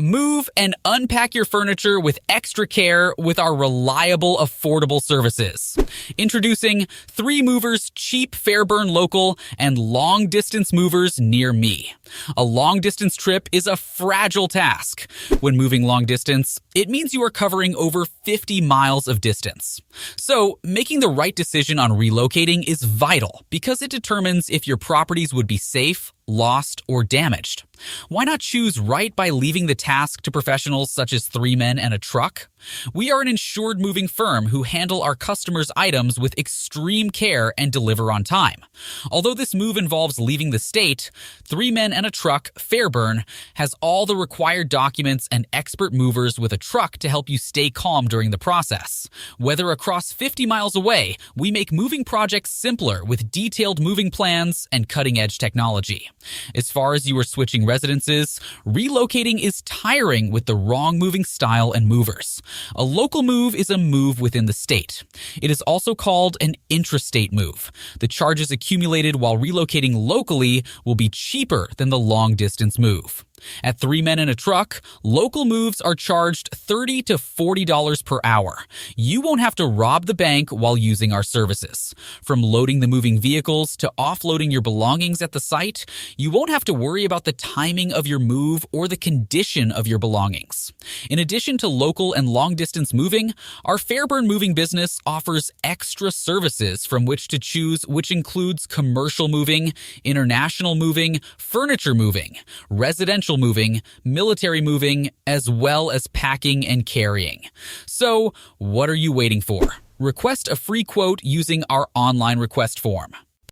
Move and unpack your furniture with extra care with our reliable, affordable services. Introducing 3 Movers Cheap Fairburn Local and Long Distance Movers Near Me. A long distance trip is a fragile task. When moving long distance, it means you are covering over 50 miles of distance. So, making the right decision on relocating is vital because it determines if your properties would be safe, lost, or damaged. Why not choose right by leaving the task to professionals such as 3 Men and a Truck? We are an insured moving firm who handle our customers' items with extreme care and deliver on time. Although this move involves leaving the state, 3 Men and a Truck, Fairburn, has all the required documents and expert movers with a truck to help you stay calm during the process. Whether across 50 miles away, we make moving projects simpler with detailed moving plans and cutting-edge technology. As far as you are switching residences, relocating is tiring with the wrong moving style and movers. A local move is a move within the state. It is also called an intrastate move. The charges accumulated while relocating locally will be cheaper than the long-distance move. At 3 Men and a Truck, local moves are charged $30 to $40 per hour. You won't have to rob the bank while using our services. From loading the moving vehicles to offloading your belongings at the site, you won't have to worry about the timing of your move or the condition of your belongings. In addition to local and long-distance moving, our Fairburn moving business offers extra services from which to choose, which includes commercial moving, international moving, furniture moving, residential moving, military moving, as well as packing and carrying. So, what are you waiting for? Request a free quote using our online request form.